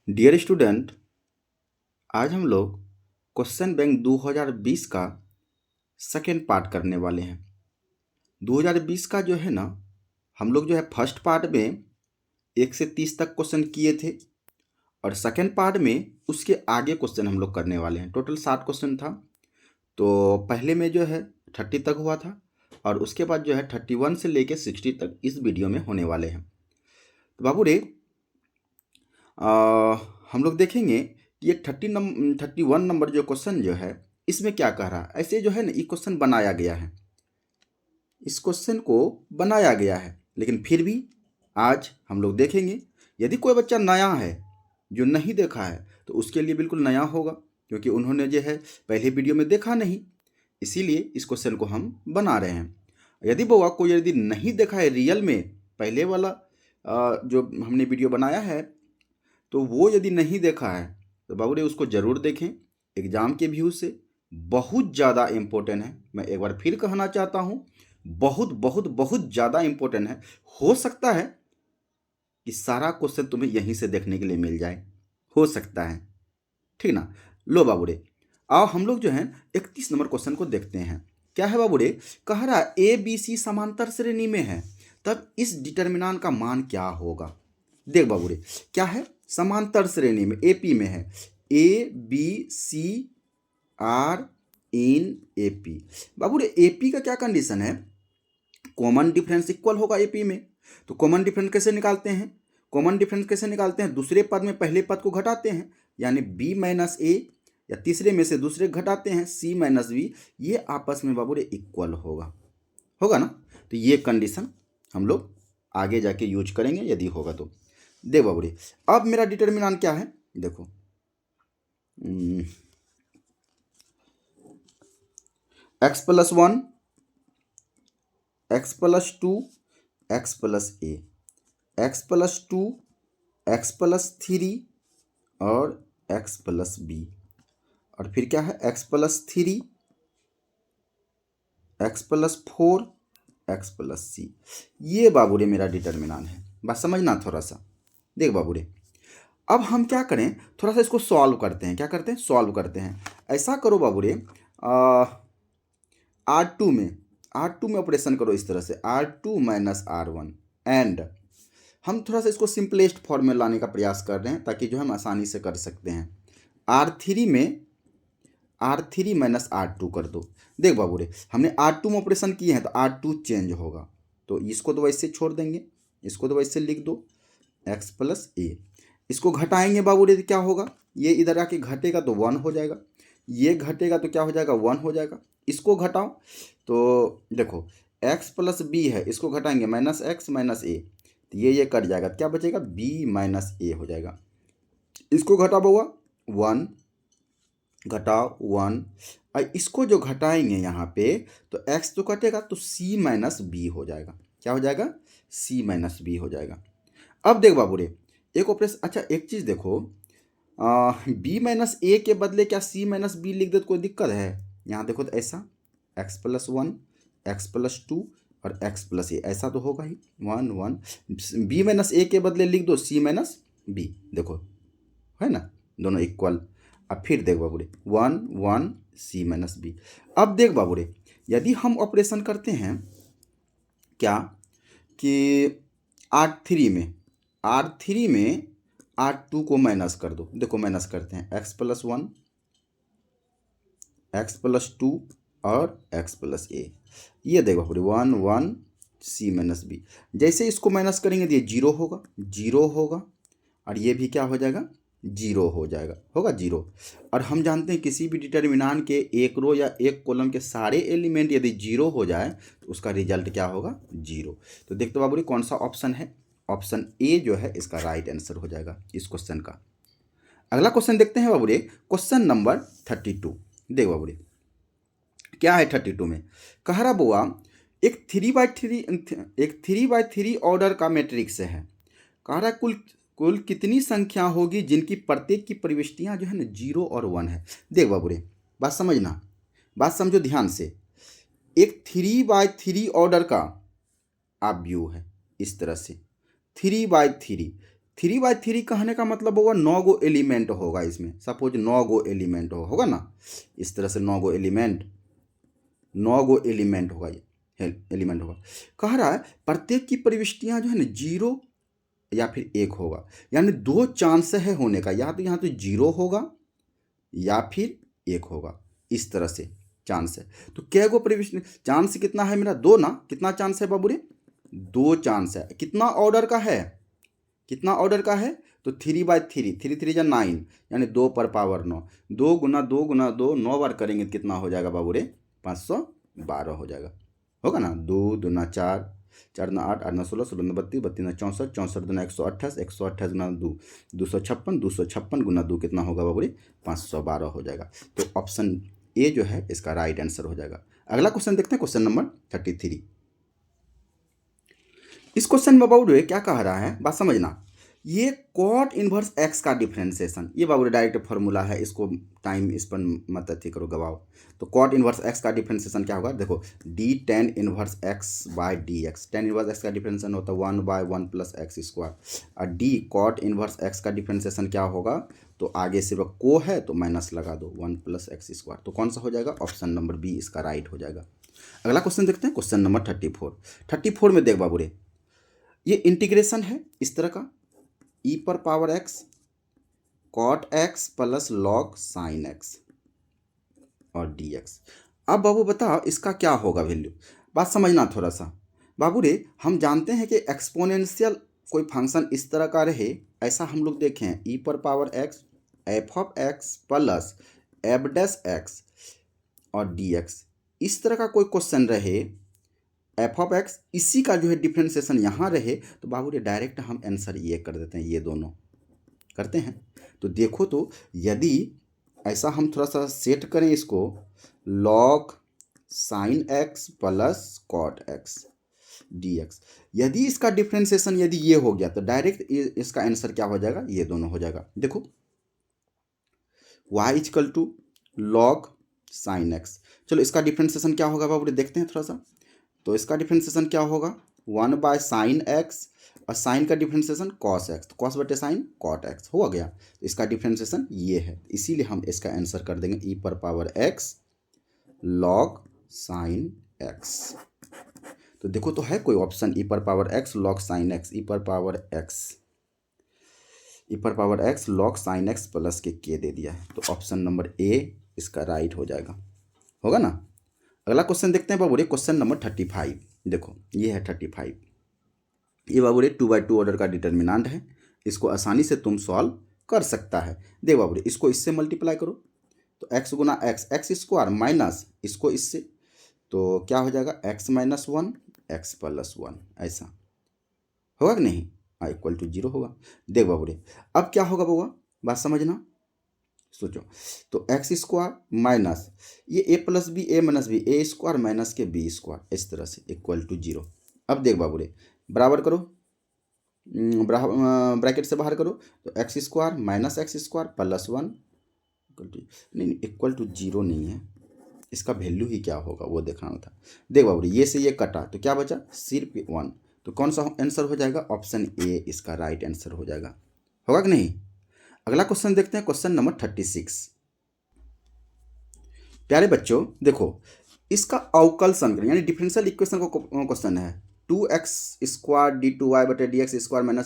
Dear student, आज हम लोग क्वेश्चन बैंक 2020 का सेकेंड पार्ट करने वाले हैं। 2020 का जो है ना, हम लोग जो है फर्स्ट पार्ट में 1 से 30 तक क्वेश्चन किए थे और सेकेंड पार्ट में उसके आगे क्वेश्चन हम लोग करने वाले हैं। टोटल 60 क्वेश्चन था। तो पहले में जो है 30 तक हुआ था और उसके बाद जो है 31 से लेके 60 तक इस वीडियो में होने वाले हैं। तो बाबू रे, हम लोग देखेंगे कि ये 31 नंबर जो क्वेश्चन जो है इसमें क्या कह रहा है। ऐसे जो है ना, ये क्वेश्चन बनाया गया है, इस क्वेश्चन को बनाया गया है, लेकिन फिर भी आज हम लोग देखेंगे। यदि कोई बच्चा नया है जो नहीं देखा है तो उसके लिए बिल्कुल नया होगा, क्योंकि उन्होंने जो है पहले वीडियो में देखा नहीं, इसीलिए इस क्वेश्चन को हम बना रहे हैं। यदि बउआ कोई यदि नहीं देखा है रियल में पहले वाला जो हमने वीडियो बनाया है, तो वो यदि नहीं देखा है तो बाबूरे उसको ज़रूर देखें। एग्ज़ाम के व्यू से बहुत ज़्यादा इम्पोर्टेंट है। मैं एक बार फिर कहना चाहता हूँ, बहुत बहुत बहुत ज़्यादा इम्पोर्टेंट है। हो सकता है कि सारा क्वेश्चन तुम्हें यहीं से देखने के लिए मिल जाए, हो सकता है, ठीक ना। लो बाबूरे, आओ हम लोग जो है 31 नंबर क्वेश्चन को देखते हैं। क्या है बाबूरे, कह रहा ए बी सी समांतर श्रेणी में है, तब इस डिटर्मिनेंट का मान क्या होगा। देख बाबूरे, क्या है, समांतर श्रेणी में एपी में है, A B C R in AP. बाबूरे एपी का क्या कंडीशन है, कॉमन डिफरेंस इक्वल होगा एपी में। तो कॉमन डिफरेंस कैसे निकालते हैं, कॉमन डिफरेंस कैसे निकालते हैं, दूसरे पद में पहले पद को घटाते हैं, यानी बी माइनस ए, या तीसरे में से दूसरे घटाते हैं सी माइनस बी, ये आपस में बाबूरे इक्वल होगा, होगा ना। तो ये कंडीशन हम लोग आगे जाके यूज करेंगे यदि होगा तो। देख बाबूरे, अब मेरा डिटर्मिनेंट क्या है, देखो x plus 1, x plus 2, x plus A, x plus 2, x plus 3 और एक्स प्लस बी, और फिर क्या है x plus 3, x plus 4, x plus C. ये बाबूरे मेरा डिटर्मिनेंट है, बस समझना थोड़ा सा। देख बाबूरे, अब हम क्या करें, थोड़ा सा इसको सॉल्व करते हैं। क्या करते हैं, सॉल्व करते हैं। ऐसा करो बाबूरे, R2 में ऑपरेशन करो इस तरह से, R2 माइनस R1 एंड हम थोड़ा सा इसको सिंपलेस्ट फॉर्म में लाने का प्रयास कर रहे हैं ताकि जो हम आसानी से कर सकते हैं। R3 में R3 माइनस R2 कर दो। देख बाबूरे, हमने R2 में ऑपरेशन किए हैं तो R2 चेंज होगा, तो इसको तो वैसे छोड़ देंगे, इसको तो वैसे लिख दो x प्लस ए। इसको घटाएंगे बाबूरे तो क्या होगा, ये इधर आके घटेगा तो 1 हो जाएगा, ये घटेगा तो क्या हो जाएगा 1 हो जाएगा। इसको घटाओ तो देखो x प्लस बी है, इसको घटाएंगे माइनस एक्स माइनस ए, तो ये कट जाएगा, क्या बचेगा b माइनस ए हो जाएगा। इसको घटाओ बउआ 1, घटाओ 1, और इसको जो घटाएंगे यहाँ पे तो x तो कटेगा तो c माइनस बी हो जाएगा। क्या हो जाएगा, c माइनस बी हो जाएगा। अब देख बाबूरे, एक ऑपरेशन, अच्छा एक चीज़ देखो, बी माइनस ए के बदले क्या सी माइनस बी लिख दे तो कोई दिक्कत है। यहाँ देखो तो ऐसा एक्स प्लस 1, एक्स प्लस 2 और एक्स प्लस ए, ऐसा तो होगा ही 1 1। बी माइनस ए के बदले लिख दो सी माइनस बी, देखो है ना, दोनों इक्वल। अब फिर देख बाबूरे 1 1 सी माइनस बी। अब देख बाबूरे, यदि हम ऑपरेशन करते हैं क्या कि R3 में R2 को माइनस कर दो। देखो माइनस करते हैं एक्स प्लस 1, एक्स प्लस 2 और एक्स प्लस ए। ये देखो पूरे 1 1 सी माइनस बी। जैसे इसको माइनस करेंगे तो ये जीरो होगा, जीरो होगा, और ये भी क्या हो जाएगा, जीरो हो जाएगा, होगा जीरो। और हम जानते हैं किसी भी डिटर्मिनेंट के एक रो या एक कॉलम के सारे एलिमेंट यदि जीरो हो जाए तो उसका रिजल्ट क्या होगा, जीरो। तो देखते बाबू कौन सा ऑप्शन है, ऑप्शन ए जो है इसका राइट आंसर हो जाएगा इस क्वेश्चन का। अगला क्वेश्चन देखते हैं बाबूरे, क्वेश्चन नंबर 32। देख बाबूरे क्या है 32 में, कह रहा बुआ एक 3 बाई 3 ऑर्डर का मैट्रिक्स है। कह रहा कुल कुल कितनी संख्या होगी जिनकी प्रत्येक की प्रविष्टियां जो है ना 0 और 1 है। देख बाबूरे, बात समझना, बात समझो ध्यान से। एक 3 बाई 3 ऑर्डर का आप व्यू है इस तरह से, 3 बाई 3, 3/3 कहने का मतलब होगा 9 गो एलिमेंट होगा इसमें। सपोज 9 गो एलिमेंट होगा ना, इस तरह से 9 गो एलिमेंट होगा, ये एलिमेंट होगा। कह रहा है प्रत्येक की प्रविष्टियां जो है ना 0 या फिर 1 होगा, यानी 2 चांस है होने का, या तो यहाँ तो 0 होगा या फिर 1 होगा, इस तरह से चांस है। तो क्या गो प्रविष्टि, चांस कितना है मेरा 2 ना, कितना चांस है बाबू रे, 2 चांस है। कितना ऑर्डर का है, तो 3/3, 3 3 जा 9, यानी 2 पर पावर 9, 2 गुना 2 गुना 2 9 बार करेंगे तो कितना हो जाएगा बाबू रे, 512 हो जाएगा, होगा ना। 2 दूना 4, 4 दूना 8, 8 दूना 16, 16 दूना 32, 32 दूना 64, 64 दूना 128, 128 गुना 2 256, 256 गुना 2 कितना होगा बाबू रे, 512 हो जाएगा। तो ऑप्शन ए जो है इसका राइट आंसर हो जाएगा। अगला क्वेश्चन देखते हैं, क्वेश्चन नंबर 33। इस क्वेश्चन में बाबू रे क्या कह रहा है, बात समझना। ये कॉट इनवर्स एक्स का डिफरेंशिएशन, ये बाबू रे डायरेक्ट फॉर्मूला है, इसको टाइम इस पर मत अथी करो गवाओ। तो कॉट इनवर्स एक्स का डिफरेंशिएशन क्या होगा, देखो d tan inverse x by d x, tan inverse x का डिफरेंशिएशन होता है 1/1 + x², और डी कॉट इनवर्स एक्स का डिफरेंशिएशन क्या होगा, तो आगे सिर्फ को है तो माइनस लगा दो 1 + x²। तो कौन सा हो जाएगा, ऑप्शन नंबर बी इसका राइट हो जाएगा। अगला क्वेश्चन देखते हैं, क्वेश्चन नंबर 34 में देख बाबू रे, ये इंटीग्रेशन है इस तरह का, e⁻x cot x + log sin x और dx। अब बाबू बताओ इसका क्या होगा वैल्यू, बात समझना थोड़ा सा। बाबू रे हम जानते हैं कि एक्सपोनेंशियल कोई फंक्शन इस तरह का रहे, ऐसा हम लोग देखें e⁻x f(x) + f'(x) और dx, इस तरह का कोई क्वेश्चन रहे, f(x) इसी का जो है डिफ्रेंसिएशन यहाँ रहे, तो बाबू रे डायरेक्ट हम आंसर ये कर देते हैं, ये दोनों करते हैं। तो देखो तो यदि ऐसा हम थोड़ा सा सेट करें इसको, log sin x + cot x dx, यदि इसका डिफ्रेंसिएशन यदि ये हो गया तो डायरेक्ट इसका आंसर क्या हो जाएगा, ये दोनों हो जाएगा। देखो y = log sin x, चलो इसका डिफ्रेंसिएशन क्या होगा बाबू रे देखते हैं थोड़ा सा। तो इसका डिफ्रेंसिएशन क्या होगा, 1/sin x, और साइन का डिफ्रेंसिएशन cos x, तो cos बटे साइन cot x हो गया। तो इसका डिफ्रेंसिएशन ये है, इसीलिए हम इसका आंसर कर देंगे e⁻x log sin x। तो देखो तो है कोई option e⁻x log sin x, e⁻x log sin x plus के दे दिया है, तो ऑप्शन नंबर ए इसका राइट हो जाएगा, होगा ना। अगला क्वेश्चन देखते हैं बाबू रे, क्वेश्चन नंबर 35। देखो ये है 35, ये बाबू रे 2/2 ऑर्डर का डिटर्मिनेंट है, इसको आसानी से तुम सॉल्व कर सकता है। देख बाबू रे इसको इससे मल्टीप्लाई करो, तो x गुना x² माइनस इसको इससे, तो क्या हो जाएगा x - 1 x + 1, ऐसा होगा कि नहीं, = 0 होगा। देख बाबू रे अब क्या होगा बाबू, बात समझना, सोचो। तो x² माइनस ये a + b a - b a² minus के b², इस तरह से = 0। अब देख बाबू रे बराबर करो, ब्रैकेट से बाहर करो, तो x² माइनस x² + 1 नहीं =0 नहीं है, इसका वैल्यू ही क्या होगा वो देखना था। देख बाबू ये से ये कटा तो क्या बचा, सिर्फ 1, तो कौन सा आंसर हो जाएगा, ऑप्शन ए इसका राइट आंसर हो जाएगा, होगा कि नहीं। अगला क्वेश्चन देखते हैं, क्वेश्चन नंबर 36। प्यारे बच्चों देखो, इसका अवकल समीकरण यानी डिफरेंशियल इक्वेशन का क्वेश्चन है, 2x² d2y/dx² -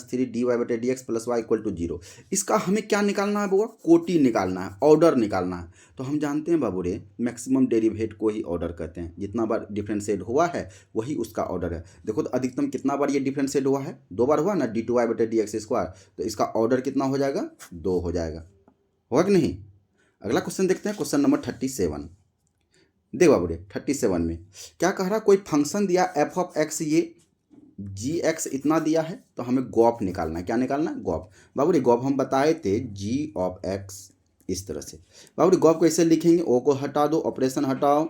3dy/dx + y = 0। इसका हमें क्या निकालना है बाबू, कोटि निकालना है, ऑर्डर निकालना है। तो हम जानते हैं बाबू रे मैक्सिमम डेरिवेट को ही ऑर्डर कहते हैं, जितना बार डिफरेंशिएट हुआ है वही उसका ऑर्डर है। देखो तो अधिकतम कितना बार ये डिफरेंशिएट हुआ है, 2 बार हुआ ना, d2y/dx², तो इसका ऑर्डर कितना हो जाएगा, 2 हो जाएगा, होगा कि नहीं। अगला क्वेश्चन देखते हैं, क्वेश्चन नंबर 37। देख बाबू रे 37 में क्या कह रहा, कोई फंक्शन दिया f(x), ये g(x) इतना दिया है, तो हमें गॉप निकालना है। क्या निकालना है, गॉप। बाबू रे गॉप हम बताए थे g(x) इस तरह से। बाबू रे गॉप कैसे लिखेंगे, ओ को हटा दो, ऑपरेशन हटाओ,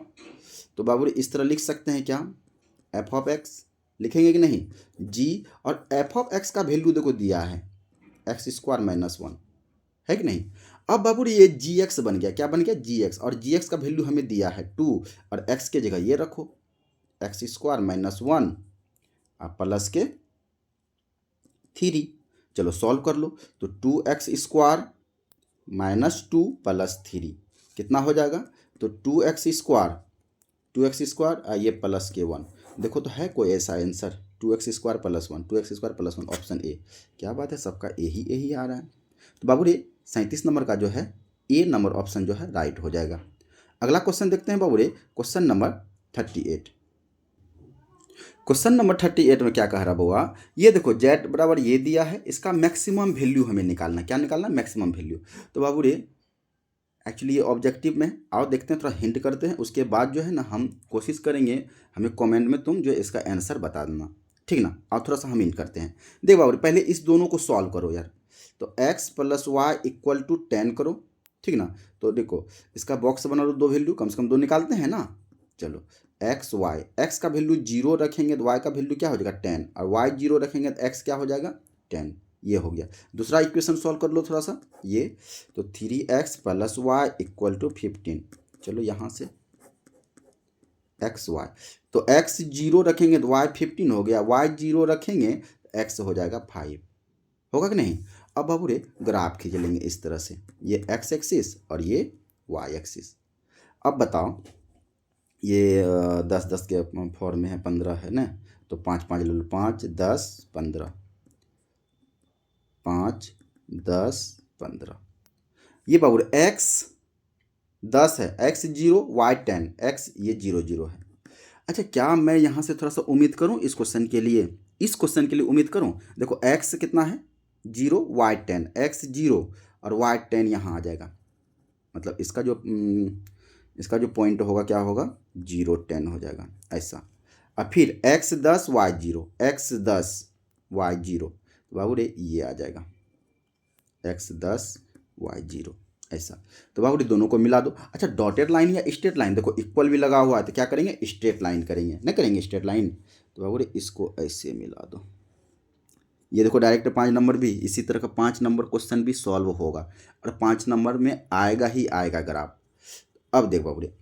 तो बाबू रे इस तरह लिख सकते हैं क्या, f(x) लिखेंगे कि नहीं, g और f(x) का वैल्यू देखो दिया है x² - 1, है कि नहीं। अब बाबू रे ये gx बन गया, क्या बन गया, gx, और gx का वैल्यू हमें दिया है 2, और x के जगह ये रखो x² - 1 और प्लस के 3, चलो सॉल्व कर लो। तो 2x² माइनस 2 प्लस 3 कितना हो जाएगा? तो 2x² ये प्लस के 1। देखो तो है कोई ऐसा answer? 2x² plus 1, 2x² plus 1, option A. क्या बात है, सबका यही आ रहा है। तो बाबू रे 37 नंबर का जो है ए नंबर ऑप्शन जो है राइट हो जाएगा। अगला क्वेश्चन देखते हैं बाबू रे, क्वेश्चन नंबर 38। क्वेश्चन नंबर 38 में क्या कह रहा बुआ? ये देखो z बराबर ये दिया है, इसका मैक्सिमम वैल्यू हमें निकालना। क्या निकालना? Maximum value. तो बाबू रे एक्चुअली ये ऑब्जेक्टिव में आओ देखते हैं, थोड़ा हिंट करते हैं, उसके बाद जो है ना हम कोशिश करेंगे, हमें कमेंट में तुम जो इसका आंसर बता देना, ठीक ना। और थोड़ा सा हम हिंट करते हैं। देख बाबू पहले इस दोनों को सॉल्व करो यार। तो x + y = 10 करो, ठीक ना। तो देखो इसका बॉक्स बना लो, दो वैल्यू कम से कम दो निकालते हैं ना। चलो x y, x का वैल्यू 0 रखेंगे तो y का वैल्यू क्या हो जाएगा 10, और y 0 रखेंगे तो x क्या हो जाएगा 10। ये हो गया। दूसरा इक्वेशन सॉल्व कर लो थोड़ा सा ये। तो 3x + y = 15। चलो यहाँ से एक्स वाई, तो x 0 रखेंगे तो y 15 हो गया, y 0 रखेंगे तो x हो जाएगा 5। होगा कि नहीं? अब बाबू रे ग्राफ खींच लेंगे इस तरह से, ये x एक्सिस और ये y एक्सिस। अब बताओ ये 10 के फॉर्म में है, 15 है ना, तो 5 5 ले लो, 5 10 15, 5 10 15। ये बाबू x 10 है, x 0 y 10, x ये 0 0 है। अच्छा क्या मैं यहाँ से थोड़ा सा उम्मीद करूँ इस क्वेश्चन के लिए, उम्मीद करूँ। देखो x कितना है 0 y 10, x 0 और y 10 यहाँ आ जाएगा। मतलब इसका जो पॉइंट होगा क्या होगा 0 10 हो जाएगा ऐसा। और फिर x 10 y 0, x 10 y 0, तो बाबू रे ये आ जाएगा x 10 y 0 ऐसा। तो बाबू रे दोनों को मिला दो। अच्छा डॉटेड लाइन या स्ट्रेट लाइन, देखो इक्वल भी लगा हुआ है तो क्या करेंगे स्ट्रेट लाइन करेंगे, ना करेंगे स्ट्रेट लाइन। तो बाबू रे इसको ऐसे मिला दो। ये देखो डायरेक्ट 5 नंबर भी इसी तरह का 5 नंबर क्वेश्चन भी सॉल्व होगा, और 5 नंबर में आएगा ही आएगा ग्राफ। अब देख बाबू रे,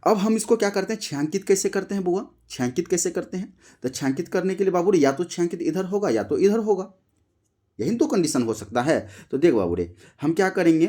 अब हम इसको क्या करते हैं, छायांकित कैसे करते हैं बुआ? छायांकित कैसे करते हैं? तो छायांकित करने के लिए बाबू रे या तो छायांकित इधर होगा या तो इधर होगा, यही तो कंडीशन हो सकता है। तो देख बाबू रे हम क्या करेंगे,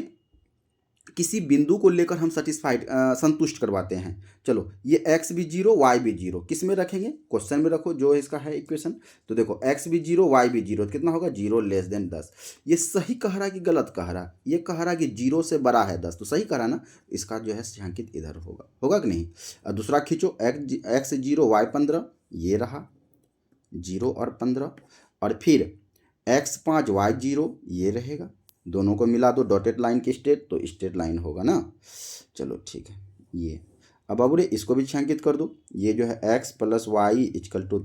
किसी बिंदु को लेकर हम संतुष्ट करवाते हैं। चलो ये x भी 0 y भी 0 किस में रखेंगे, क्वेश्चन में रखो जो इसका है इक्वेशन। तो देखो x भी 0 y भी 0, तो कितना होगा 0 < 10। ये सही कह रहा कि गलत कह रहा? ये कह रहा कि 0 से बड़ा है 10, तो सही कह रहा ना। इसका जो है छायांकित इधर होगा, होगा कि नहीं? और दूसरा खींचो x 0 y 15, ये रहा 0 और 15, और फिर x 5 y 0 ये रहेगा। दोनों को मिला दो डॉटेड लाइन की स्ट्रेट, तो स्ट्रेट लाइन होगा ना। चलो ठीक है ये। अब बाबू रे इसको भी छायांकित कर दो। ये जो है x + y =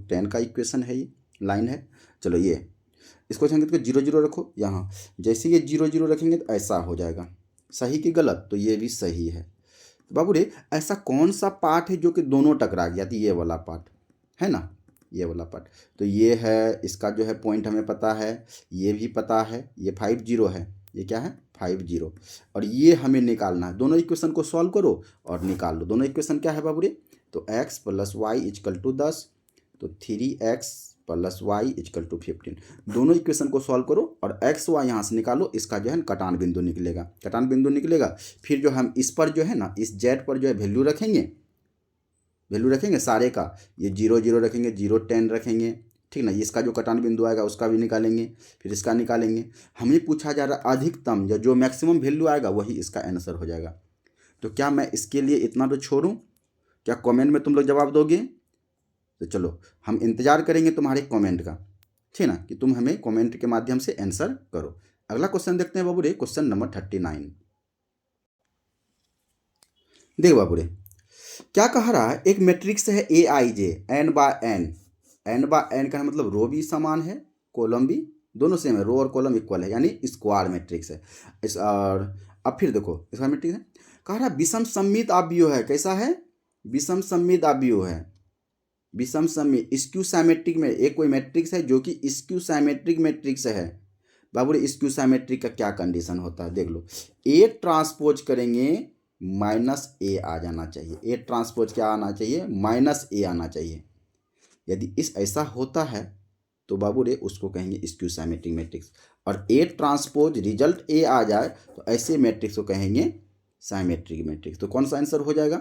10 का इक्वेशन है, ये लाइन है। चलो ये इसको छायांकित कर 0 0 रखो यहाँ। जैसे ये 0 0 रखेंगे तो ऐसा हो जाएगा। सही कि गलत? तो ये भी सही है। तो बाबू रे ऐसा कौन सा पार्ट है जो कि दोनों टकरा गया? तो ये वाला पार्ट है ना, ये वाला पार्ट। तो ये है इसका जो है पॉइंट हमें पता है, ये भी पता है, ये 5 0 है, ये क्या है 5 0, और ये हमें निकालना है। दोनों इक्वेशन को सॉल्व करो और निकाल लो। दोनों इक्वेशन क्या है बाबू रे? तो x + y = 10, तो 3x + y = 15। दोनों इक्वेशन को सॉल्व करो और x y यहाँ से निकालो, इसका जो है कटान बिंदु निकलेगा, कटान बिंदु निकलेगा। फिर जो हम इस पर जो है ना, इस z पर जो है वैल्यू रखेंगे सारे का। ये 0 0 रखेंगे, 0 10 रखेंगे, ठीक ना। इसका जो कटान बिंदु आएगा उसका भी निकालेंगे, फिर इसका निकालेंगे। हमें पूछा जा रहा है अधिकतम या जो मैक्सिमम वैल्यू आएगा वही इसका आंसर हो जाएगा। तो क्या मैं इसके लिए इतना तो छोड़ूं? क्या कमेंट में तुम लोग जवाब दोगे? तो चलो हम इंतजार करेंगे तुम्हारे कमेंट का, ठीक ना, कि तुम हमें कमेंट के माध्यम से आंसर करो। अगला क्वेश्चन देखते हैं बाबू रे, क्वेश्चन नंबर 39। देख बाबू रे क्या कह रहा है, एक मैट्रिक्स है AIJ n/n का मतलब रो भी समान है, कॉलम भी दोनों सेम है, रो और कॉलम इक्वल है, यानी स्क्वायर मैट्रिक्स है इस। और अब फिर देखो इसका मैट्रिक्स है, कह रहा विषम सममित आव्यूह है। कैसा है? विषम सममित आव्यूह है। विषम सममित स्क्यू साइमेट्रिक में एक कोई मैट्रिक्स है जो कि स्क्यू साइमेट्रिक मैट्रिक्स है। बाबू रे स्क्यू साइमेट्रिक का क्या कंडीशन होता है देख लो। A ट्रांसपोज करेंगे -A आ जाना चाहिए। A ट्रांसपोज क्या आना चाहिए? -A आना चाहिए। यदि इस ऐसा होता है तो बाबू रे उसको कहेंगे स्क्यू साइमेट्रिक मैट्रिक्स। और ए ट्रांसपोज रिजल्ट ए आ जाए तो ऐसे मैट्रिक्स को कहेंगे साइमेट्रिक मैट्रिक्स। तो कौन सा आंसर हो जाएगा?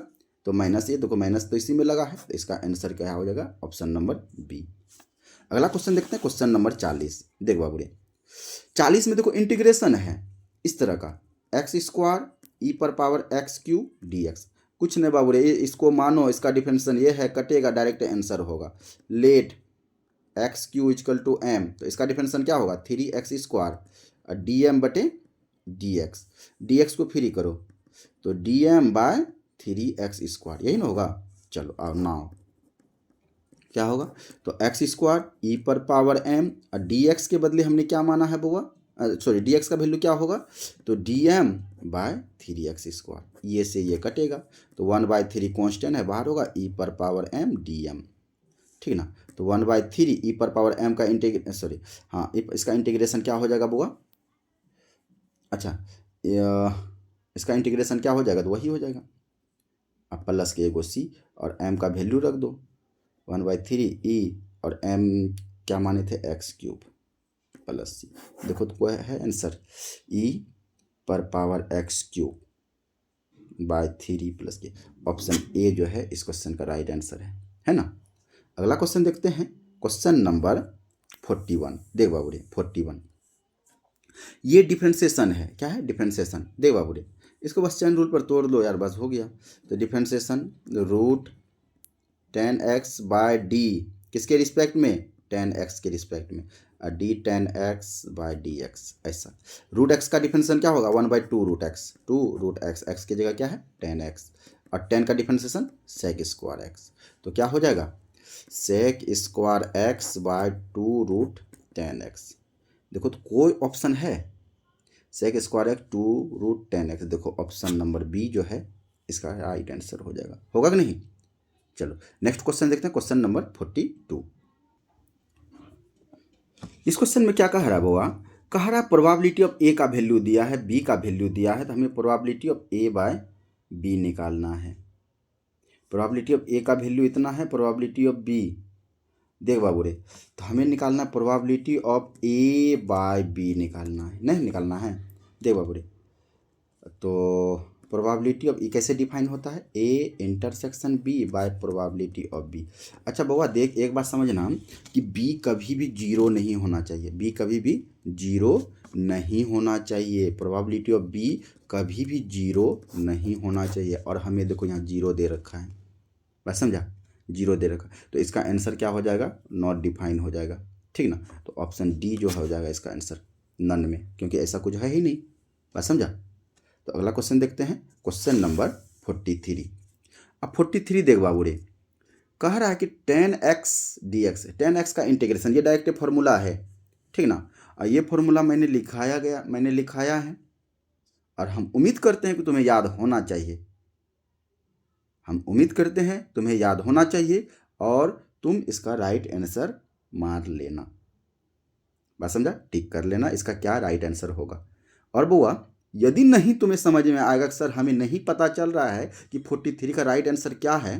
तो माइनस ए, देखो माइनस तो इसी में लगा है, तो इसका आंसर क्या हो जाएगा? Option number B. अगला क्वेश्चन देखते हैं, क्वेश्चन नंबर 40। देख बाबू रे 40 में देखो इंटीग्रेशन है इस तरह का, एक्स स्क्वायर ई पर power x Q D x. कुछ नहीं बाबू रे, इसको मानो इसका डिफरेंशिएशन ये है, कटेगा डायरेक्ट आंसर होगा। Let x cube equal to m, तो इसका डिफरेंशिएशन क्या होगा? 3x स्क्वायर और डी एम बटे डी एक्स। डी एक्स को फ्री करो तो D M bye 3x square, यही ना होगा। चलो अब नाउ क्या होगा? तो एक्स स्क्वायर ई पर पावर एम और डी एक्स के बदले हमने क्या माना है बुआ? सॉरी, डी एक्स का वैल्यू क्या होगा? तो D M bye 3x square, ये से ये कटेगा तो 1/3 कॉन्स्टेंट है, बाहर होगा ई पर पावर एम डी एम, ठीक ना। तो 1/3 ई पर पावर एम का इसका इंटीग्रेशन क्या हो जाएगा बुआ? अच्छा, इसका इंटीग्रेशन क्या हो जाएगा? तो वही हो जाएगा, अब प्लस के एगो सी और एम का वैल्यू रख दो 1/3 ई और एम क्या माने थे? एक्स क्यूब प्लस सी। देखो तो क्या है आंसर? ई पर power x cube by 3 plus के। ऑप्शन ए जो है इस क्वेश्चन का राइट आंसर है ना। अगला क्वेश्चन देखते हैं, क्वेश्चन नंबर 41। देख बाबू रे 41, ये डिफरेंशिएशन है। क्या है? डिफरेंशिएशन। देख बाबू रे, इसको बस चैन रूल पर तोड़ दो यार, बस हो गया। तो differentiation root 10x by d किसके रिस्पेक्ट में? 10x के रिस्पेक्ट में, और d 10x by d x. ऐसा रूट एक्स का डिफरेंशिएशन क्या होगा? 1/2 root x, 2 root x, x की जगह क्या है? 10x, और 10 का डिफरेंशिएशन सेक स्क्वायर एक्स। तो क्या हो जाएगा? Sec square x by 2 root 10x। देखो तो कोई ऑप्शन है sec square x 2 root 10x? देखो ऑप्शन नंबर बी जो है इसका राइट आंसर हो जाएगा, होगा कि नहीं? चलो नेक्स्ट क्वेश्चन देखते हैं, क्वेश्चन नंबर 42। इस क्वेश्चन में क्या कह रहा है बुआ? कह रहा है प्रोबेबिलिटी ऑफ ए का वैल्यू दिया है, बी का वैल्यू दिया है, तो हमें probability of A by B निकालना है। प्रोबेबिलिटी ऑफ ए का वैल्यू इतना है, प्रोबेबिलिटी ऑफ बी, देख बाबू रे, तो हमें निकालना है probability of A by B निकालना है, नहीं निकालना है। देख बाबू रे, तो प्रोबेबिलिटी ऑफ ई कैसे डिफाइन होता है? A intersection B by probability of B. अच्छा बउआ देख, एक बात समझना कि बी कभी भी जीरो नहीं होना चाहिए, बी कभी भी जीरो नहीं होना चाहिए, प्रोबेबिलिटी ऑफ बी कभी भी जीरो नहीं होना चाहिए। और हमें देखो यहाँ जीरो दे रखा है, बस समझा? जीरो दे रखा, तो इसका आंसर क्या हो जाएगा? नॉट डिफाइन हो जाएगा, ठीक ना। तो ऑप्शन डी जो हो जाएगा इसका आंसर नन में, क्योंकि ऐसा कुछ है ही नहीं, बस समझा। तो अगला क्वेश्चन देखते हैं, क्वेश्चन नंबर 43। अब 43 देख बाबू रे, कह रहा है कि 10x dx, 10x का इंटीग्रेशन, ये डायरेक्ट फॉर्मूला है, ठीक ना। और ये फॉर्मूला मैंने लिखाया है, और हम उम्मीद करते हैं कि तुम्हें याद होना चाहिए, हम उम्मीद करते हैं तुम्हें याद होना चाहिए, और तुम इसका राइट आंसर मार लेना, बस समझा? टिक कर लेना इसका क्या राइट आंसर होगा। और बुआ यदि नहीं तुम्हें समझ में आएगा सर हमें नहीं पता चल रहा है कि 43 का राइट आंसर क्या है,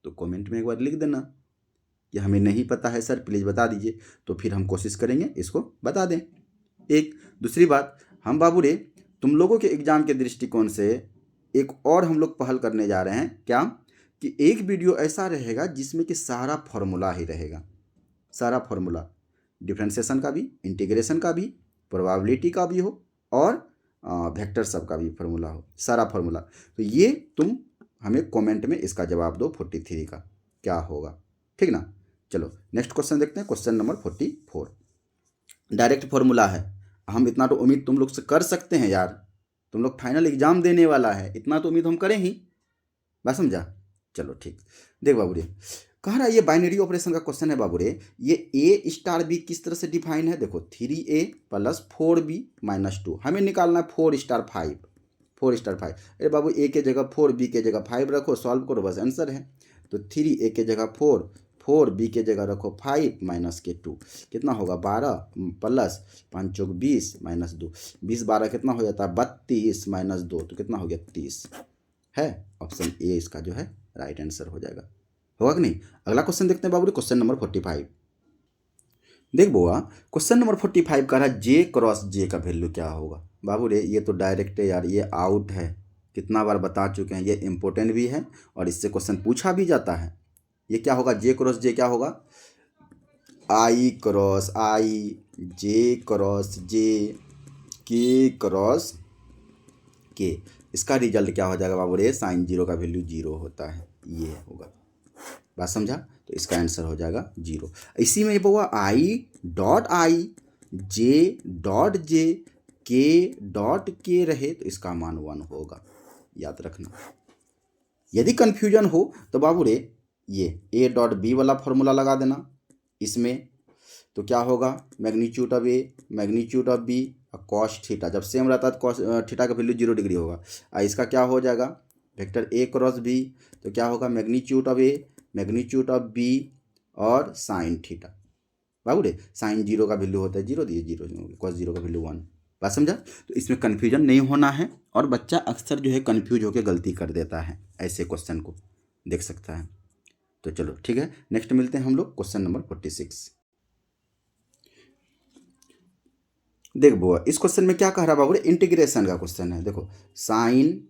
तो कमेंट में एक बार लिख देना कि हमें नहीं पता है सर, प्लीज़ बता दीजिए, तो फिर हम कोशिश करेंगे इसको बता दें। एक दूसरी बात, हम बाबू रे तुम लोगों के एग्ज़ाम के दृष्टिकोण से एक और हम लोग पहल करने जा रहे हैं, क्या कि एक वीडियो ऐसा रहेगा जिसमें कि सारा फॉर्मूला ही रहेगा, सारा फॉर्मूला, डिफरेंशिएशन का भी, इंटीग्रेशन का भी, प्रोबेबिलिटी का भी हो, और वेक्टर सब का भी फार्मूला हो, सारा फार्मूला। तो ये तुम हमें कमेंट में इसका जवाब दो 43 का क्या होगा, ठीक ना। चलो नेक्स्ट क्वेश्चन देखते हैं, क्वेश्चन नंबर 44। डायरेक्ट फार्मूला है, हम इतना तो उम्मीद तुम लोग से कर सकते हैं यार, तुम लोग फाइनल एग्जाम देने वाला है, इतना तो उम्मीद हम करें ही, बस समझा। चलो ठीक, देख बाबू रे, कह रहा है ये बाइनरी ऑपरेशन का क्वेश्चन है बाबू रे, ये ए स्टार बी किस तरह से डिफाइन है? देखो 3a प्लस 4b माइनस 2, हमें निकालना है 4 स्टार 5, 4 स्टार 5। अरे बाबू ए के जगह 4, बी के जगह 5 रखो, सॉल्व करो, बस आंसर है। तो 3a के जगह 4, 4b के जगह रखो 5 माइनस के 2, कितना होगा? 12 प्लस 5 चौक 20 माइनस 2, 20 12 कितना हो जाता है? 32 माइनस 2, तो कितना हो गया? 30 है। ऑप्शन ए इसका जो है राइट आंसर हो जाएगा, होगा कि नहीं। अगला क्वेश्चन देखते हैं बाबू, क्वेश्चन नंबर 45। देख बुआ, क्वेश्चन नंबर 45 कह रहा है जे क्रॉस जे का वैल्यू क्या होगा। बाबू रे ये तो डायरेक्ट है यार, ये आउट है, कितना बार बता चुके हैं, ये इंपॉर्टेंट भी है और इससे क्वेश्चन पूछा भी जाता है। ये क्या होगा, जे क्रॉस जे क्या होगा, आई क्रॉस आई, जे क्रॉस जे, के क्रॉस के। इसका रिजल्ट क्या हो जाएगा बाबू रे, साइन जीरो का वैल्यू जीरो होता है, ये होगा। बात समझा, तो इसका आंसर हो जाएगा जीरो। इसी में बाबा आई जे डॉट जे, के डॉट के रहे तो इसका मान 1 होगा, याद रखना। यदि कंफ्यूजन हो तो बाबू रे ये ए डॉट बी वाला फॉर्मूला लगा देना इसमें, तो क्या होगा, magnitude of A magnitude of B cos theta, जब सेम रहता है तो कॉस थीटा का वैल्यू 0 डिग्री होगा। इसका क्या हो जाएगा, वेक्टर ए क्रॉस बी, तो क्या होगा, magnitude of A magnitude of B और साइन थीटा। बाबू रे साइन जीरो का वैल्यू होता है जीरो, दिए जीरो, कॉस जीरो का वैल्यू 1। बात समझा, तो इसमें कन्फ्यूजन नहीं होना है, और बच्चा अक्सर जो है कन्फ्यूज होकर गलती कर देता है, ऐसे क्वेश्चन को देख सकता है। तो चलो ठीक है, नेक्स्ट मिलते हैं हम लोग क्वेश्चन नंबर 46। देख बुआ, इस क्वेश्चन में क्या कह रहा है बाबू रे, इंटीग्रेशन का क्वेश्चन है। देखो sine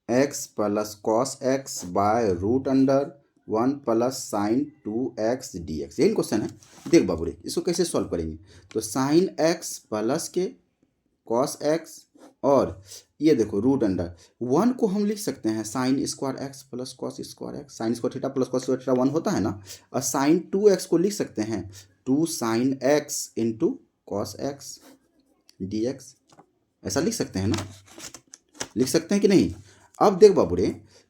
x plus cos x by root under 1 plus sine 2x dx, यही क्वेश्चन है। देख बाबू रे इसको कैसे सॉल्व करेंगे, तो साइन एक्स प्लस के कॉस एक्स, और ये देखो रूट अंडर 1 को हम लिख सकते हैं sine square x plus cos square x, sine square theta plus cos square theta 1 होता है ना, और साइन 2x को लिख सकते हैं 2 sine x into cos x dx, ऐसा लिख सकते हैं ना, लिख सकते हैं कि नहीं। अब देख बाबू रे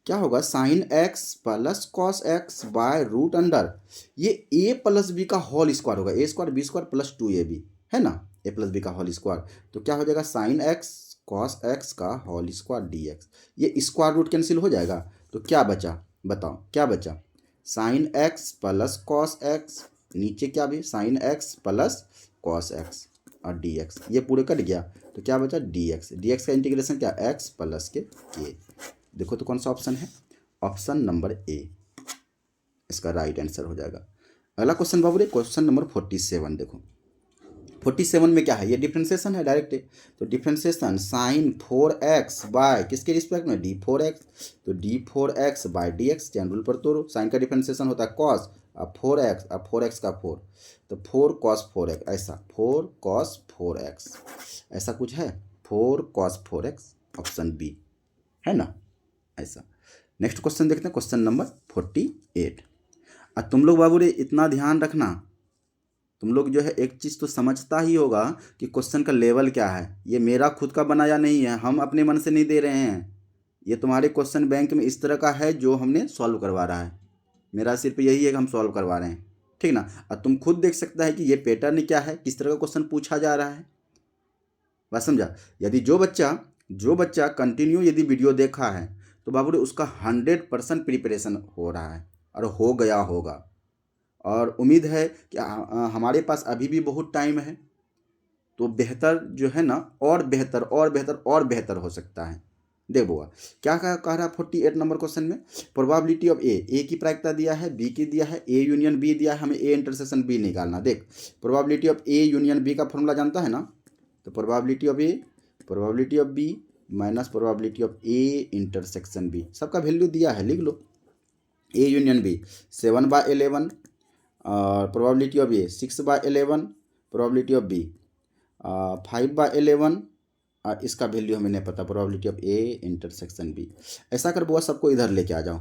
क्या होगा, sine x plus cos x by root under, ये ए प्लस बी का होल स्क्वायर होगा, A square B square plus 2ab है ना, ए प्लस बी का होल स्क्वायर, तो क्या हो जाएगा साइन एक्स कॉस एक्स का होल स्क्वायर dx, ये स्क्वायर रूट कैंसिल हो जाएगा, तो क्या बचा बताओ, क्या बचा, sine x plus cos x, नीचे क्या भी sine x plus cos x और dx, ये पूरे कट गया, तो क्या बचा dx, dx का इंटीग्रेशन क्या, x प्लस के देखो तो कौन सा ऑप्शन है, ऑप्शन नंबर ए इसका राइट आंसर हो जाएगा। अगला क्वेश्चन बाबू रे क्वेश्चन नंबर 47। देखो 47 में क्या है, ये डिफ्रेंसिएशन है डायरेक्ट, तो डिफ्रेंसिएशन साइन 4x बाय किसके रिस्पेक्ट में, d4x, तो d4x bye dx, chain rule पर तोड़ो, साइन का डिफ्रेंसिएशन होता है कॉस, अब 4x, अब 4x का 4, तो 4 cos 4x, ऐसा 4 cos 4x, ऐसा कुछ है 4 cos 4x, ऑप्शन बी है ना, ऐसा। नेक्स्ट क्वेश्चन देखते हैं क्वेश्चन नंबर 48। अब तुम लोग बाबू रे इतना ध्यान रखना, तुम लोग जो है एक चीज़ तो समझता ही होगा कि क्वेश्चन का लेवल क्या है, ये मेरा खुद का बनाया नहीं है, हम अपने मन से नहीं दे रहे हैं, ये तुम्हारे क्वेश्चन बैंक में इस तरह का है जो हमने सॉल्व करवा रहा है, मेरा सिर्फ यही है कि हम सॉल्व करवा रहे हैं, ठीक ना। अब तुम खुद देख सकता है कि ये पैटर्न क्या है, किस तरह का क्वेश्चन पूछा जा रहा है, बात समझा। यदि जो बच्चा कंटिन्यू यदि वीडियो देखा है तो बाबू रे उसका 100% प्रिपरेशन हो रहा है और हो गया होगा, और उम्मीद है कि हमारे पास अभी भी बहुत टाइम है, तो बेहतर जो है ना, और बेहतर और बेहतर और बेहतर हो सकता है। देख बुआ क्या कह रहा है 48 नंबर क्वेश्चन में, प्रोबेबिलिटी ऑफ ए की प्रायिकता दिया है, बी की दिया है, ए यूनियन बी दिया है, हमें ए इंटरसेक्शन बी निकालना। देख probability of A union B का फॉर्मूला जानता है ना, तो probability of B minus probability of A intersection B, सबका वैल्यू दिया है, लिख लो। ए यूनियन बी 7/11, और probability of A 6/11, probability of B 5/11, और इसका वैल्यू हमें नहीं पता, probability of A intersection B. ऐसा कर बुआ सबको इधर लेके आ जाओ,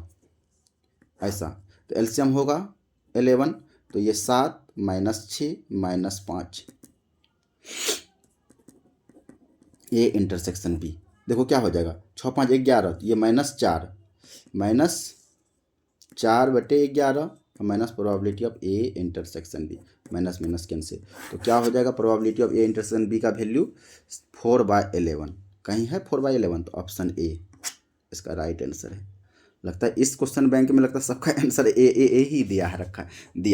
ऐसा, तो एलसीएम होगा 11, तो ये 7 - 6 - 5, ए इंटरसेक्शन बी, देखो क्या हो जाएगा 6 5 11, ये -4/11 minus probability of A intersection B, minus minus cancel, तो क्या हो जाएगा probability of A intersection B का वैल्यू 4/11, कहीं है 4/11, तो ऑप्शन ए इसका राइट आंसर है। लगता है इस क्वेश्चन बैंक में लगता है सबका आंसर ए ही दिया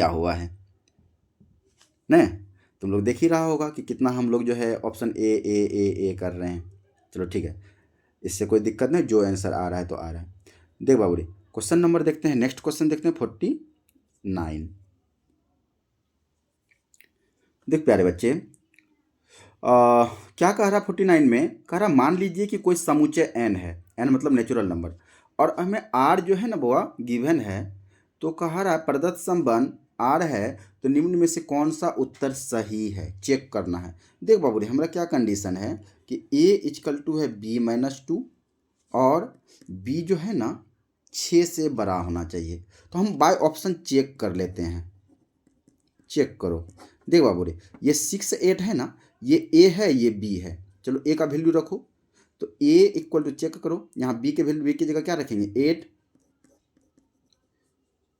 हुआ है न, तुम लोग देख ही रहा होगा कि कितना हम लोग जो है ऑप्शन ए कर रहे हैं। चलो ठीक है, इससे कोई दिक्कत नहीं, जो आंसर आ रहा है तो आ रहा है। देख बाबूरी क्वेश्चन नंबर देखते हैं, नेक्स्ट क्वेश्चन देखते हैं 49। देख प्यारे बच्चे, क्या कह रहा 49 में, कह रहा मान लीजिए कि कोई समुच्चय n है, n मतलब नेचुरल नंबर, और हमें r जो है ना बुआ गिवन है, तो कह रहा प्रदत्त संबंध r है, तो निम्न में से कौन सा उत्तर सही है चेक करना है। देख बाबू रे, हमारा क्या कंडीशन है कि a इक्वल टू है b-2 और b जो है ना 6 से बड़ा होना चाहिए। तो हम बाय ऑप्शन चेक कर लेते हैं, चेक करो। देख बाबू रे, ये 6 8 है ना, ये a है ये b है, चलो a का वैल्यू रखो, तो a इक्वल टू चेक करो, यहाँ b के वैल्यू, b की जगह क्या रखेंगे 8,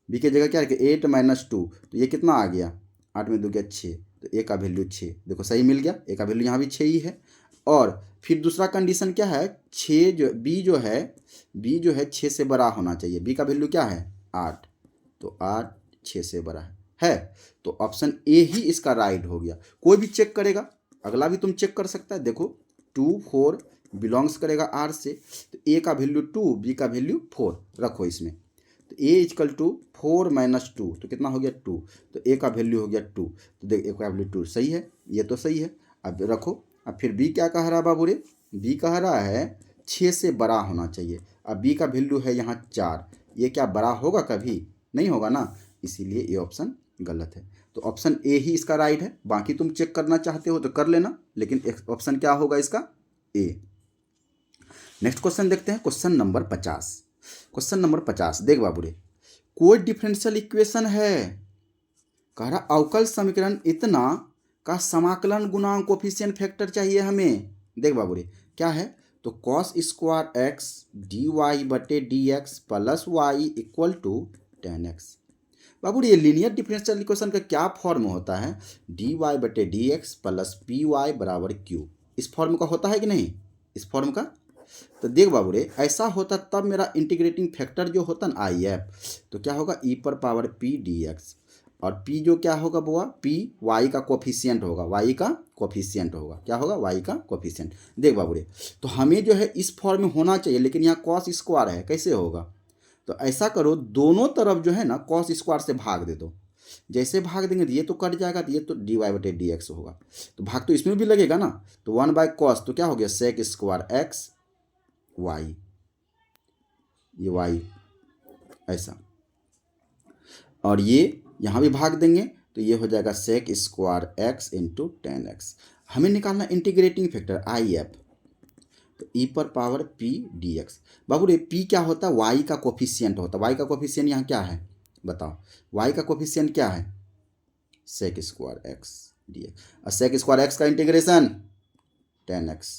b की जगह क्या रखें 8-2, तो ये कितना आ गया 8 में 2 गया 6, तो a का वैल्यू 6, देखो सही मिल गया, a का वैल्यू यहाँ भी 6 ही है। और फिर दूसरा कंडीशन क्या है, 6 जो b जो है 6 से बड़ा होना चाहिए, b का वैल्यू क्या है 8, तो 8 6 से बड़ा है, तो ऑप्शन ए ही इसका राइट हो गया। कोई भी चेक करेगा, अगला भी तुम चेक कर सकता है, देखो 2 4 बिलोंग्स करेगा आर से, तो ए का वैल्यू 2, बी का वैल्यू 4 रखो इसमें, तो ए इक्वल टू 4-2, तो कितना हो गया 2, तो ए का वैल्यू हो गया 2, तो देख ए का वैल्यू 2 सही है, ये तो सही है। अब रखो, अब फिर बी क्या कह रहा है बाबू रे, बी कह रहा है 6 से बड़ा होना चाहिए, अब बी का वैल्यू है यहाँ 4, ये क्या बड़ा होगा, कभी नहीं होगा ना, इसीलिए ये ऑप्शन गलत है। तो ऑप्शन ए ही इसका राइट है, बाकी तुम चेक करना चाहते हो तो कर लेना, लेकिन ऑप्शन क्या होगा इसका ए। नेक्स्ट क्वेश्चन देखते हैं, क्वेश्चन नंबर 50। क्वेश्चन नंबर 50 देख बाबू रे, कोई डिफरेंशियल इक्वेशन है, कह रहा अवकल समीकरण इतना का समाकलन गुणांक कोफिशिएंट फैक्टर चाहिए हमें। देख बाबू रे क्या है, तो cos square x d y बटे d x plus y equal to 10x। बाबू ये लीनियर डिफरेंशियल इक्वेशन का क्या फॉर्म होता है, डी वाई बटे d x plus P y बराबर क्यू, इस फॉर्म का होता है कि नहीं, इस फॉर्म का। तो देख बाबू रे, ऐसा होता तब मेरा इंटीग्रेटिंग फैक्टर जो होता ना आई एफ, तो क्या होगा ई पर पावर पी डी एक्स, और पी जो क्या होगा बुआ, पी वाई का कोफिशिएंट होगा, वाई का कोफिशिएंट होगा, क्या होगा वाई का कोफिशिएंट। देख बाबू रे, तो हमें जो है इस फॉर्म में होना चाहिए, लेकिन यहाँ कॉस स्क्वायर है, कैसे होगा, तो ऐसा करो दोनों तरफ जो है ना कॉस स्क्वायर से भाग दे दो, जैसे भाग देंगे तो ये तो कट जाएगा, तो ये तो डी वाई बटे डी एक्स होगा, तो भाग तो इसमें भी लगेगा ना, तो 1/cos, तो क्या हो गया सेक स्क्वायर एक्स वाई, ये वाई ऐसा, और ये यहाँ भी भाग देंगे तो ये हो जाएगा sec square x into 10x। हमें निकालना इंटीग्रेटिंग फैक्टर आई एफ, तो ई पर पावर पी डी एक्स। बाबू रे पी क्या होता है, वाई का कोफिशिएंट होता है, वाई का कोफिशिएंट यहाँ क्या है बताओ, वाई का कोफिशिएंट क्या है sec square x d x, और सेक स्क्वायर एक्स का इंटीग्रेशन 10x,